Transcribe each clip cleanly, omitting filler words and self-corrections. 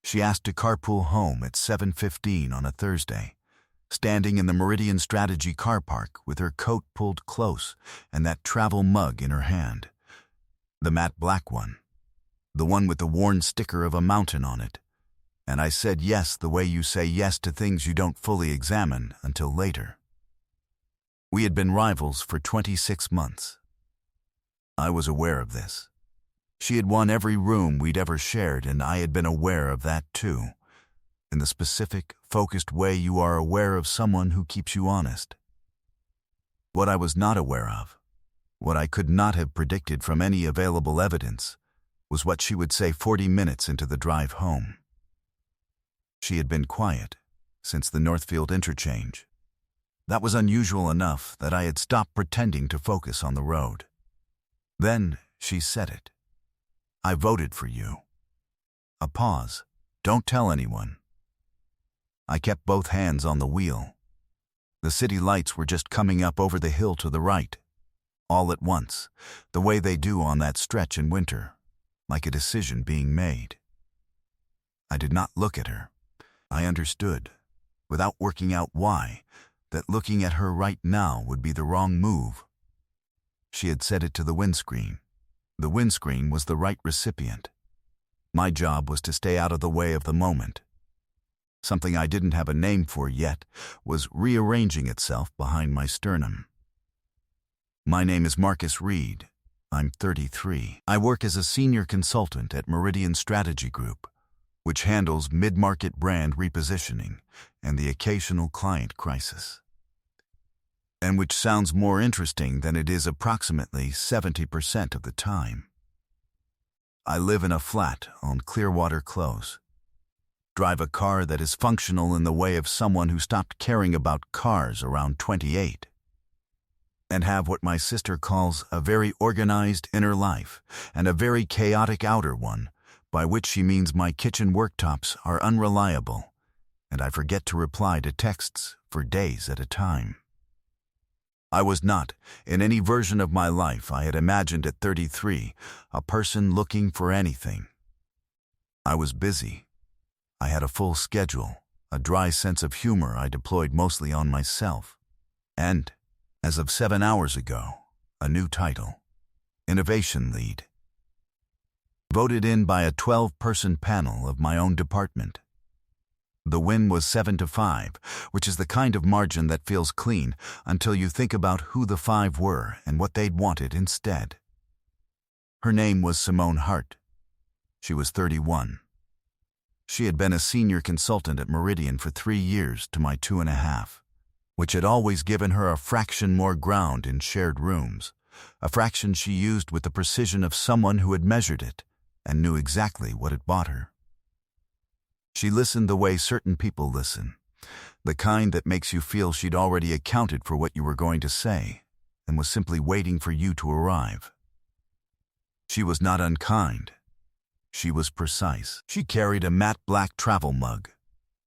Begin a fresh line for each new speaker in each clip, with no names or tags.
She asked to carpool home at 7:15 on a Thursday, standing in the Meridian Strategy car park with her coat pulled close and that travel mug in her hand. The matte black one. The one with the worn sticker of a mountain on it. And I said yes the way you say yes to things you don't fully examine until later. We had been rivals for 26 months. I was aware of this. She had won every room we'd ever shared, and I had been aware of that too, in the specific, focused way you are aware of someone who keeps you honest. What I was not aware of, what I could not have predicted from any available evidence, was what she would say 40 minutes into the drive home. She had been quiet since the Northfield interchange. That was unusual enough that I had stopped pretending to focus on the road. Then she said it. I voted for you. A pause. Don't tell anyone. I kept both hands on the wheel. The city lights were just coming up over the hill to the right, all at once, the way they do on that stretch in winter, like a decision being made. I did not look at her. I understood, without working out why, that looking at her right now would be the wrong move. She had said it to the windscreen. The windscreen was the right recipient. My job was to stay out of the way of the moment. Something I didn't have a name for yet was rearranging itself behind my sternum. My name is Marcus Reed. I'm 33. I work as a senior consultant at Meridian Strategy Group, which handles mid-market brand repositioning and the occasional client crisis. And which sounds more interesting than it is approximately 70% of the time. I live in a flat on Clearwater Close. Drive a car that is functional in the way of someone who stopped caring about cars around 28. And have what my sister calls a very organized inner life and a very chaotic outer one, by which she means my kitchen worktops are unreliable, and I forget to reply to texts for days at a time. I was not, in any version of my life I had imagined at 33, a person looking for anything. I was busy. I had a full schedule, a dry sense of humor I deployed mostly on myself, and, as of 7 hours ago, a new title, Innovation Lead. Voted in by a 12-person panel of my own department. The win was 7-5, which is the kind of margin that feels clean until you think about who the 5 were and what they'd wanted instead. Her name was Simone Hart. She was 31. She had been a senior consultant at Meridian for 3 years to my 2.5, which had always given her a fraction more ground in shared rooms, a fraction she used with the precision of someone who had measured it and knew exactly what it bought her. She listened the way certain people listen, the kind that makes you feel she'd already accounted for what you were going to say and was simply waiting for you to arrive. She was not unkind. She was precise. She carried a matte black travel mug,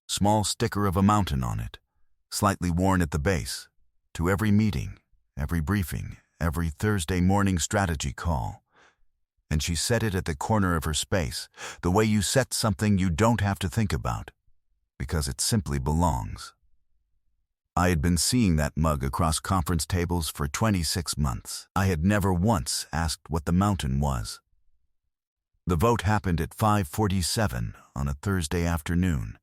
small sticker of a mountain on it, slightly worn at the base, to every meeting, every briefing, every Thursday morning strategy call. And she set it at the corner of her space, the way you set something you don't have to think about, because it simply belongs. I had been seeing that mug across conference tables for 26 months. I had never once asked what the mountain was. The vote happened at 5:47 on a Thursday afternoon,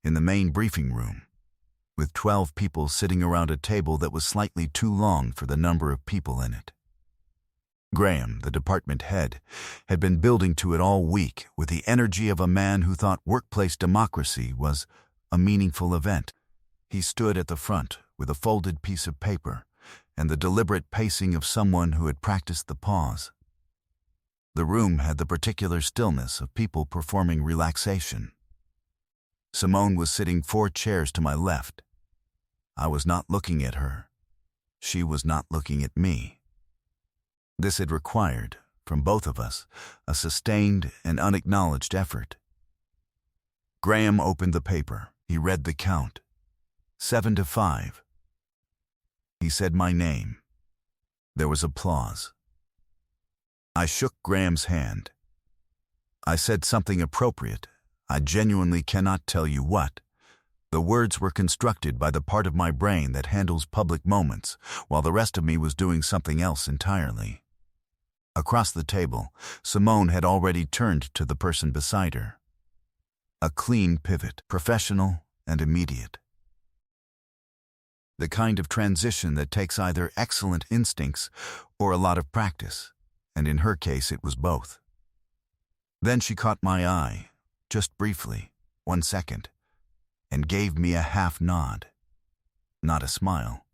in the main briefing room, with 12 people sitting around a table that was slightly too long for the number of people in it. Graham, the department head, had been building to it all week with the energy of a man who thought workplace democracy was a meaningful event. He stood at the front with a folded piece of paper and the deliberate pacing of someone who had practiced the pause. The room had the particular stillness of people performing relaxation. Simone was sitting 4 chairs to my left. I was not looking at her. She was not looking at me. This had required, from both of us, a sustained and unacknowledged effort. Graham opened the paper. He read the count. 7-5. He said my name. There was applause. I shook Graham's hand. I said something appropriate. I genuinely cannot tell you what. The words were constructed by the part of my brain that handles public moments, while the rest of me was doing something else entirely. Across the table, Simone had already turned to the person beside her. A clean pivot, professional and immediate. The kind of transition that takes either excellent instincts or a lot of practice, and in her case it was both. Then she caught my eye, just briefly, 1 second, and gave me a half nod. Not a smile.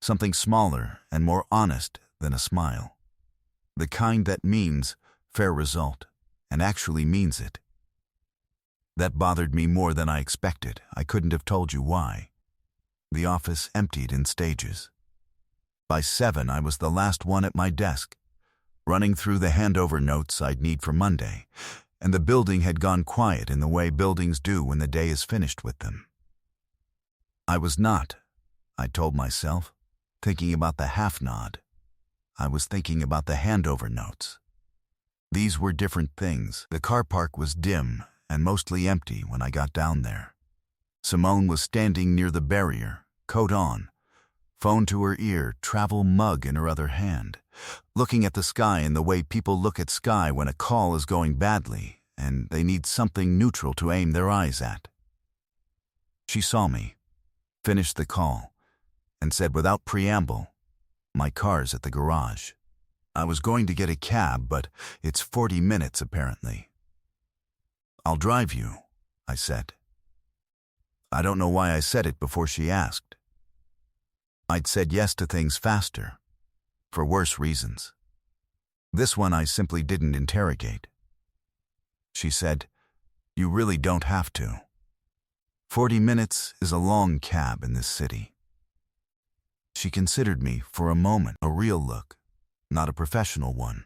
Something smaller and more honest than a smile. The kind that means fair result, and actually means it. That bothered me more than I expected. I couldn't have told you why. The office emptied in stages. By 7, I was the last one at my desk, running through the handover notes I'd need for Monday, and the building had gone quiet in the way buildings do when the day is finished with them. I was not, I told myself, thinking about the half nod. I was thinking about the handover notes. These were different things. The car park was dim and mostly empty when I got down there. Simone was standing near the barrier, coat on, phone to her ear, travel mug in her other hand, looking at the sky in the way people look at sky when a call is going badly and they need something neutral to aim their eyes at. She saw me, finished the call, and said without preamble, "My car's at the garage. I was going to get a cab, but it's 40 minutes apparently." "I'll drive you," I said. I don't know why I said it before she asked. I'd said yes to things faster, for worse reasons. This one I simply didn't interrogate. She said, "You really don't have to. 40 minutes is a long cab in this city." She considered me for a moment, a real look, not a professional one.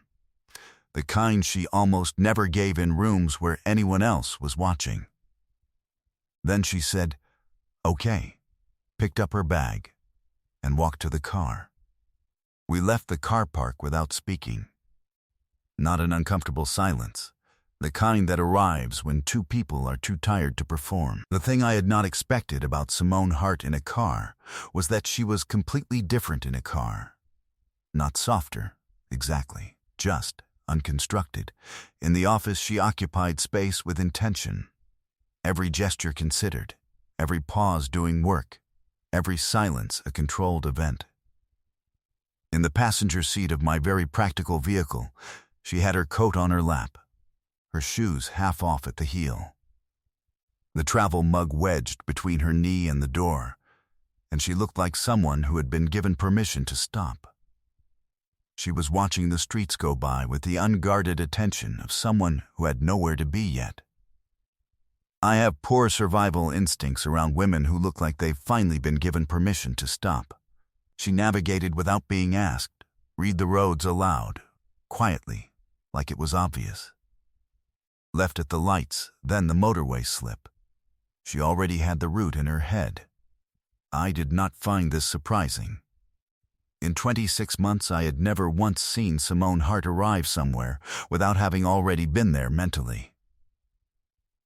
The kind she almost never gave in rooms where anyone else was watching. Then she said, "Okay," picked up her bag, and walked to the car. We left the car park without speaking. Not an uncomfortable silence, the kind that arrives when two people are too tired to perform. The thing I had not expected about Simone Hart in a car was that she was completely different in a car. Not softer, exactly, just unconstructed. In the office she occupied space with intention. Every gesture considered, every pause doing work, every silence a controlled event. In the passenger seat of my very practical vehicle, she had her coat on her lap, her shoes half off at the heel, the travel mug wedged between her knee and the door, and she looked like someone who had been given permission to stop. She was watching the streets go by with the unguarded attention of someone who had nowhere to be yet. I have poor survival instincts around women who look like they've finally been given permission to stop. She navigated without being asked, read the roads aloud, quietly, like it was obvious. Left at the lights, then the motorway slip. She already had the route in her head. I did not find this surprising. In 26 months I had never once seen Simone Hart arrive somewhere without having already been there mentally.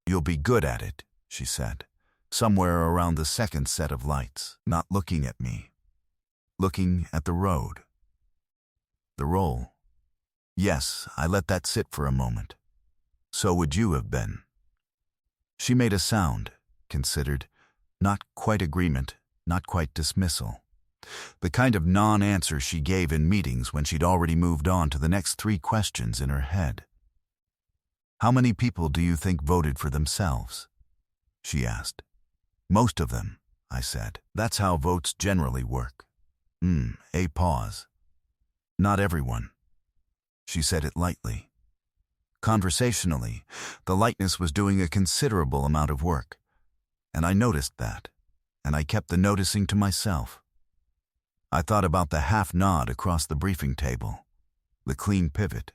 "You'll be good at it," she said, somewhere around the second set of lights, not looking at me, looking at the road. The roll. Yes, I let that sit for a moment. So would you have been. She made a sound, considered, not quite agreement, not quite dismissal. The kind of non-answer she gave in meetings when she'd already moved on to the next 3 questions in her head. "How many people do you think voted for themselves?" she asked. "Most of them," I said. "That's how votes generally work." A pause. "Not everyone." She said it lightly. Conversationally, the lightness was doing a considerable amount of work, and I noticed that, and I kept the noticing to myself. I thought about the half nod across the briefing table, the clean pivot,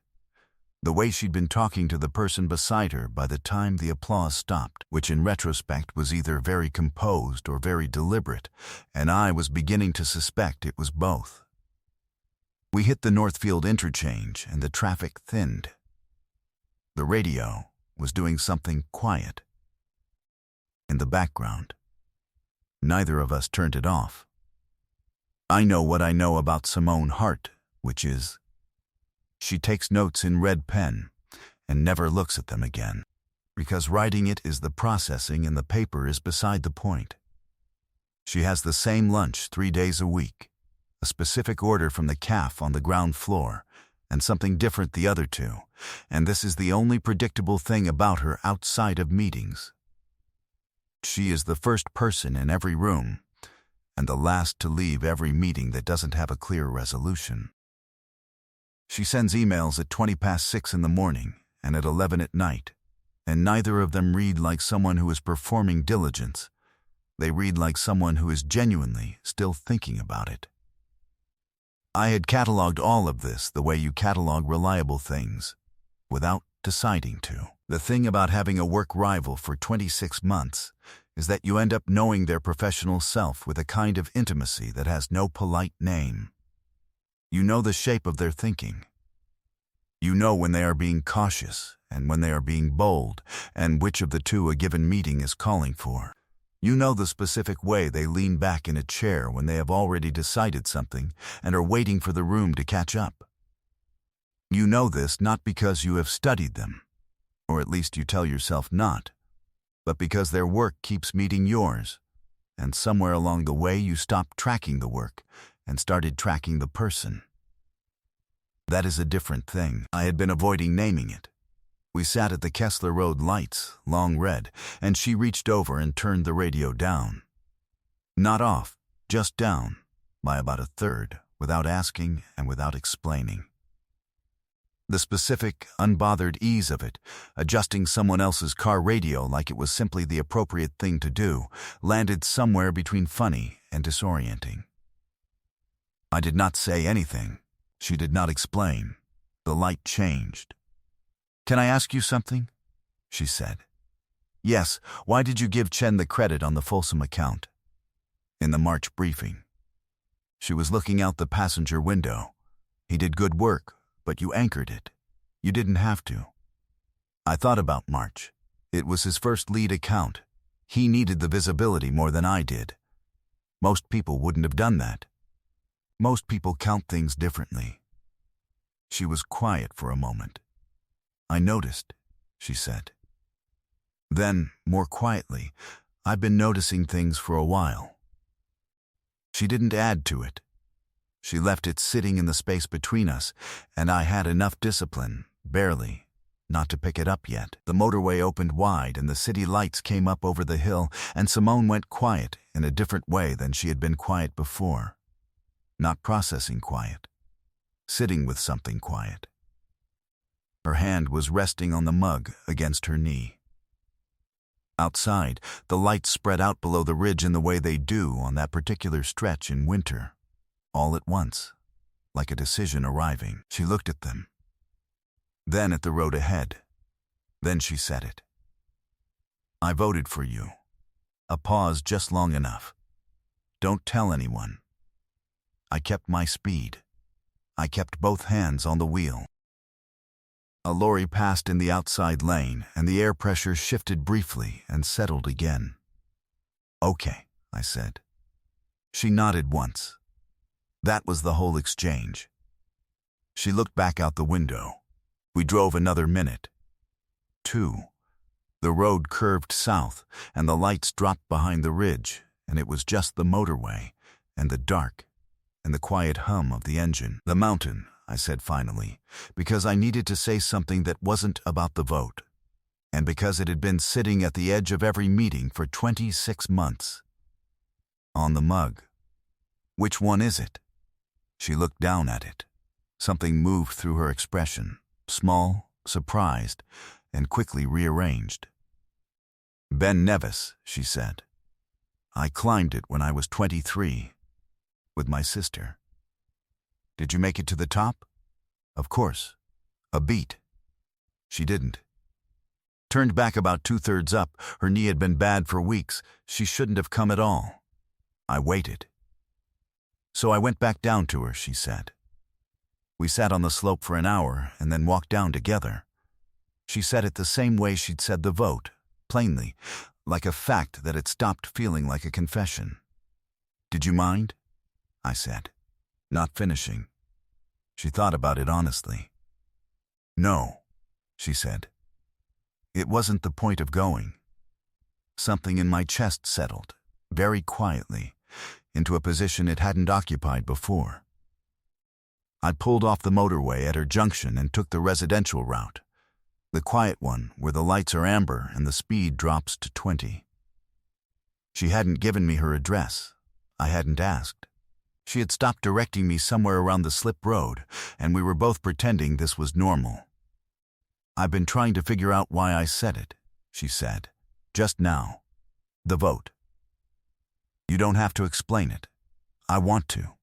the way she'd been talking to the person beside her by the time the applause stopped, which in retrospect was either very composed or very deliberate, and I was beginning to suspect it was both. We hit the Northfield interchange and the traffic thinned. The radio was doing something quiet, in the background. Neither of us turned it off. I know what I know about Simone Hart, which is, she takes notes in red pen and never looks at them again, because writing it is the processing and the paper is beside the point. She has the same lunch 3 days a week, a specific order from the cafe on the ground floor, and something different the other two, and this is the only predictable thing about her outside of meetings. She is the first person in every room, and the last to leave every meeting that doesn't have a clear resolution. She sends emails at 6:20 in the morning and at 11 at night, and neither of them read like someone who is performing diligence. They read like someone who is genuinely still thinking about it. I had cataloged all of this the way you catalog reliable things, without deciding to. The thing about having a work rival for 26 months is that you end up knowing their professional self with a kind of intimacy that has no polite name. You know the shape of their thinking. You know when they are being cautious and when they are being bold, and which of the two a given meeting is calling for. You know the specific way they lean back in a chair when they have already decided something and are waiting for the room to catch up. You know this not because you have studied them, or at least you tell yourself not, but because their work keeps meeting yours, and somewhere along the way you stopped tracking the work and started tracking the person. That is a different thing. I had been avoiding naming it. We sat at the Kessler Road lights, long red, and she reached over and turned the radio down. Not off, just down, by about a third, without asking and without explaining. The specific, unbothered ease of it, adjusting someone else's car radio like it was simply the appropriate thing to do, landed somewhere between funny and disorienting. I did not say anything. She did not explain. The light changed. "Can I ask you something?" she said. "Yes, why did you give Chen the credit on the Folsom account?" "In the March briefing." She was looking out the passenger window. "He did good work, but you anchored it. You didn't have to." I thought about March. It was his first lead account. He needed the visibility more than I did. Most people wouldn't have done that. Most people count things differently. She was quiet for a moment. "I noticed," she said. Then, more quietly, "I've been noticing things for a while." She didn't add to it. She left it sitting in the space between us, and I had enough discipline, barely, not to pick it up yet. The motorway opened wide and the city lights came up over the hill, and Simone went quiet in a different way than she had been quiet before. Not processing quiet. Sitting with something quiet. Her hand was resting on the mug against her knee. Outside, the lights spread out below the ridge in the way they do on that particular stretch in winter, all at once, like a decision arriving. She looked at them. Then at the road ahead. Then she said it. "I voted for you." A pause just long enough. "Don't tell anyone." I kept my speed. I kept both hands on the wheel. A lorry passed in the outside lane, and the air pressure shifted briefly and settled again. "Okay," I said. She nodded once. That was the whole exchange. She looked back out the window. We drove another minute. 2. The road curved south, and the lights dropped behind the ridge, and it was just the motorway, and the dark, and the quiet hum of the engine. "The mountain," I said finally, because I needed to say something that wasn't about the vote, and because it had been sitting at the edge of every meeting for 26 months. "On the mug." "Which one is it?" She looked down at it. Something moved through her expression, small, surprised, and quickly rearranged. "Ben Nevis," she said. "I climbed it when I was 23, with my sister." "Did you make it to the top?" "Of course. A beat." She didn't. Turned back about 2/3 up. Her knee had been bad for weeks. She shouldn't have come at all. I waited. "So I went back down to her," she said. We sat on the slope for an hour and then walked down together. She said it the same way she'd said the vote, plainly, like a fact that it stopped feeling like a confession. "Did you mind?" I said, not finishing. She thought about it honestly. "No," she said. "It wasn't the point of going." Something in my chest settled, very quietly, into a position it hadn't occupied before. I pulled off the motorway at her junction and took the residential route, the quiet one where the lights are amber and the speed drops to 20. She hadn't given me her address. I hadn't asked. She had stopped directing me somewhere around the slip road, and we were both pretending this was normal. "I've been trying to figure out why I said it," she said. "Just now. The vote. You don't have to explain it. I want to."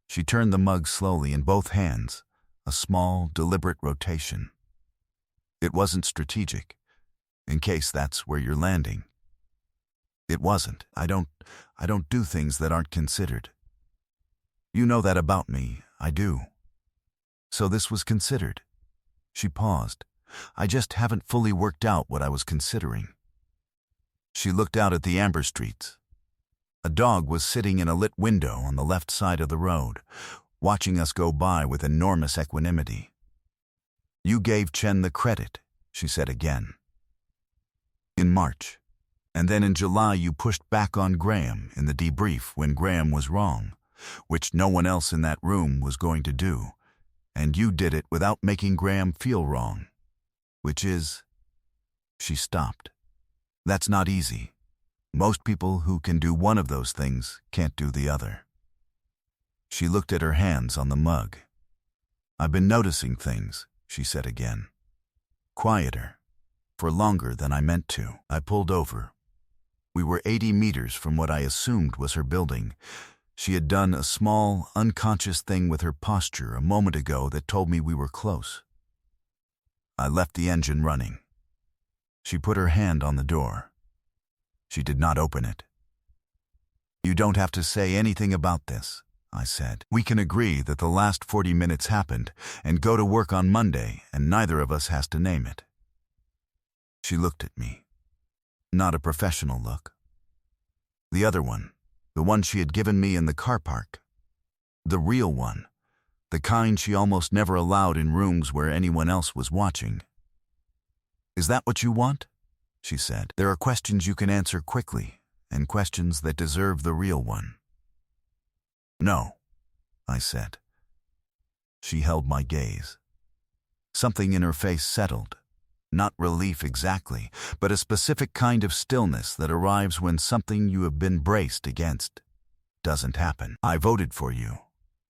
She turned the mug slowly in both hands, a small, deliberate rotation. It wasn't strategic, in case that's where you're landing. It wasn't. I don't do things that aren't considered. You know that about me. I do. So this was considered. She paused. "I just haven't fully worked out what I was considering." She looked out at the amber streets. A dog was sitting in a lit window on the left side of the road, watching us go by with enormous equanimity. "You gave Chen the credit," she said again. "In March. And then in July you pushed back on Graham in the debrief when Graham was wrong, which no one else in that room was going to do. And you did it without making Graham feel wrong, which is..." She stopped. "That's not easy. Most people who can do one of those things can't do the other." She looked at her hands on the mug. "I've been noticing things," she said again. "Quieter. For longer than I meant to." I pulled over. We were 80 meters from what I assumed was her building. She had done a small, unconscious thing with her posture a moment ago that told me we were close. I left the engine running. She put her hand on the door. She did not open it. "You don't have to say anything about this," I said. "We can agree that the last 40 minutes happened and go to work on Monday, and neither of us has to name it." She looked at me. Not a professional look. The other one, the one she had given me in the car park. The real one, the kind she almost never allowed in rooms where anyone else was watching. "Is that what you want?" she said. "There are questions you can answer quickly, and questions that deserve the real one." "No," I said. She held my gaze. Something in her face settled. Not relief exactly, but a specific kind of stillness that arrives when something you have been braced against doesn't happen. "I voted for you,"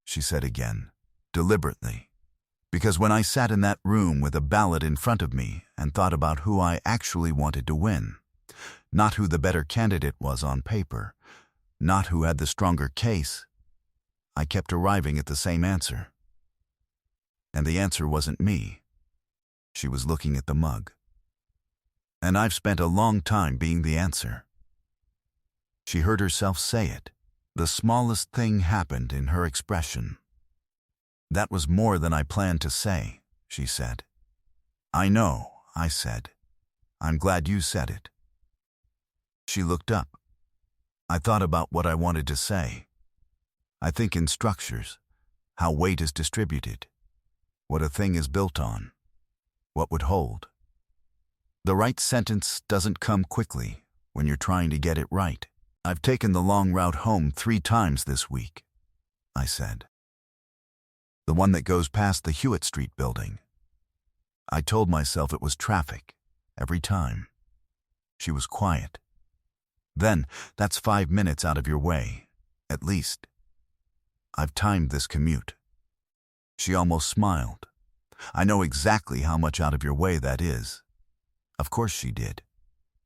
she said again, deliberately. "Because when I sat in that room with a ballot in front of me and thought about who I actually wanted to win, not who the better candidate was on paper, not who had the stronger case, I kept arriving at the same answer. And the answer wasn't me." She was looking at the mug. "And I've spent a long time being the answer." She heard herself say it. The smallest thing happened in her expression. "That was more than I planned to say," she said. "I know," I said. "I'm glad you said it." She looked up. I thought about what I wanted to say. I think in structures, how weight is distributed, what a thing is built on, what would hold. The right sentence doesn't come quickly when you're trying to get it right. "I've taken the long route home 3 times this week," I said. "The one that goes past the Hewitt Street building." I told myself it was traffic, every time. She was quiet. "Then, that's 5 minutes out of your way, at least. I've timed this commute." She almost smiled. "I know exactly how much out of your way that is." Of course she did.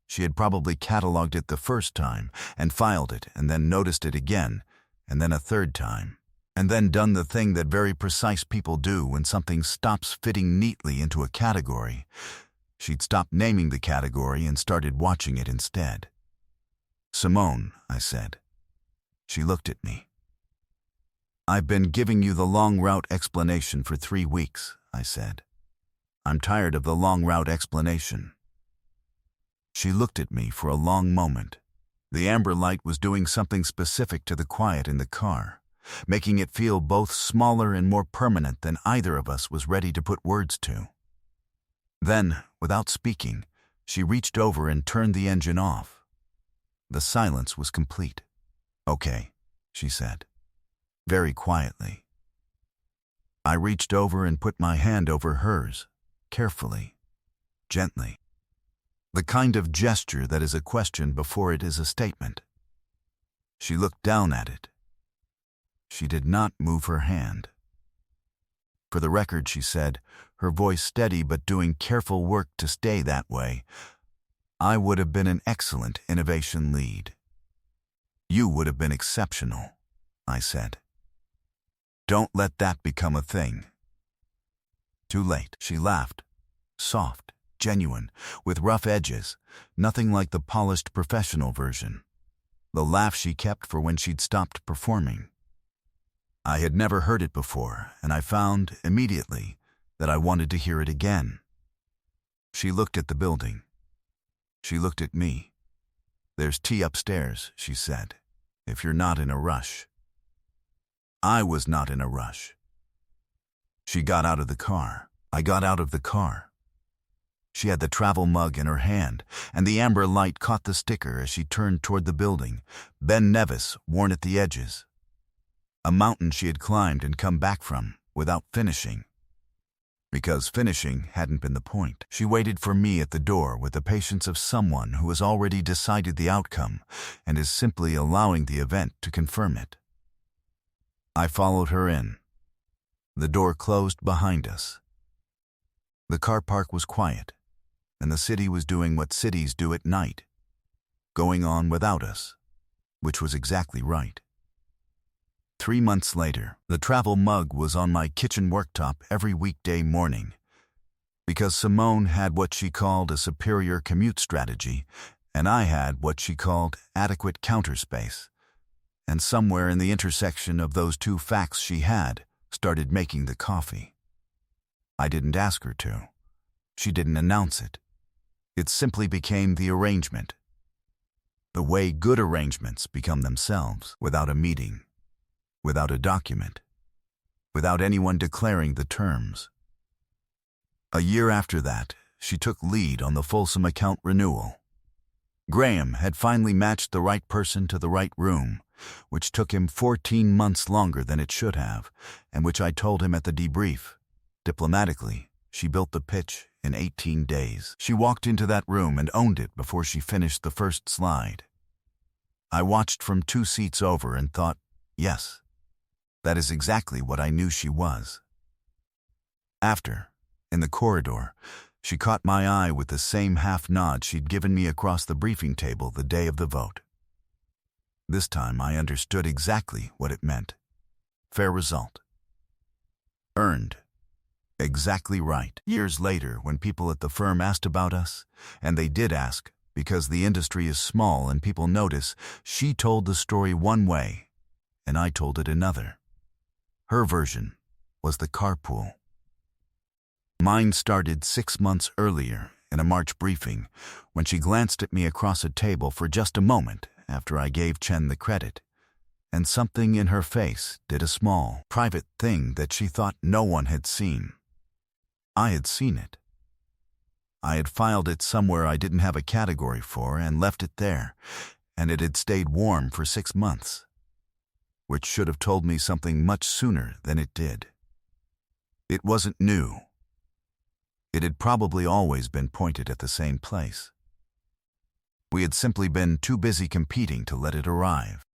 She had probably cataloged it the first time and filed it and then noticed it again and then a third time, and then done the thing that very precise people do when something stops fitting neatly into a category. She'd stopped naming the category and started watching it instead. "Simone," I said. She looked at me. "I've been giving you the long route explanation for 3 weeks, I said. "I'm tired of the long route explanation." She looked at me for a long moment. The amber light was doing something specific to the quiet in the car, making it feel both smaller and more permanent than either of us was ready to put words to. Then, without speaking, she reached over and turned the engine off. The silence was complete. "Okay," she said, very quietly. I reached over and put my hand over hers, carefully, gently. The kind of gesture that is a question before it is a statement. She looked down at it. She did not move her hand. For the record, she said, her voice steady but doing careful work to stay that way, "I would have been an excellent innovation lead." "You would have been exceptional," I said. "Don't let that become a thing." "Too late," she laughed, soft, genuine, with rough edges, nothing like the polished professional version. The laugh she kept for when she'd stopped performing. I had never heard it before, and I found, immediately, that I wanted to hear it again. She looked at the building. She looked at me. "There's tea upstairs," she said, "if you're not in a rush." I was not in a rush. She got out of the car. I got out of the car. She had the travel mug in her hand, and the amber light caught the sticker as she turned toward the building, Ben Nevis worn at the edges. A mountain she had climbed and come back from, without finishing. Because finishing hadn't been the point. She waited for me at the door with the patience of someone who has already decided the outcome and is simply allowing the event to confirm it. I followed her in. The door closed behind us. The car park was quiet, and the city was doing what cities do at night, going on without us, which was exactly right. 3 months later, the travel mug was on my kitchen worktop every weekday morning. Because Simone had what she called a superior commute strategy, and I had what she called adequate counter space. And somewhere in the intersection of those two facts she had started making the coffee. I didn't ask her to. She didn't announce it. It simply became the arrangement. The way good arrangements become themselves, without a meeting, without a document, without anyone declaring the terms. A year after that, she took lead on the Folsom account renewal. Graham had finally matched the right person to the right room, which took him 14 months longer than it should have, and which I told him at the debrief. Diplomatically, she built the pitch in 18 days. She walked into that room and owned it before she finished the first slide. I watched from 2 seats over and thought, yes, that is exactly what I knew she was. After, in the corridor, she caught my eye with the same half nod she'd given me across the briefing table the day of the vote. This time I understood exactly what it meant. Fair result. Earned. Exactly right. Years later, when people at the firm asked about us, and they did ask, because the industry is small and people notice, she told the story one way, and I told it another. Her version was the carpool. Mine started 6 months earlier in a March briefing, when she glanced at me across a table for just a moment after I gave Chen the credit, and something in her face did a small, private thing that she thought no one had seen. I had seen it. I had filed it somewhere I didn't have a category for and left it there, and it had stayed warm for 6 months, which should have told me something much sooner than it did. It wasn't new. It had probably always been pointed at the same place. We had simply been too busy competing to let it arrive.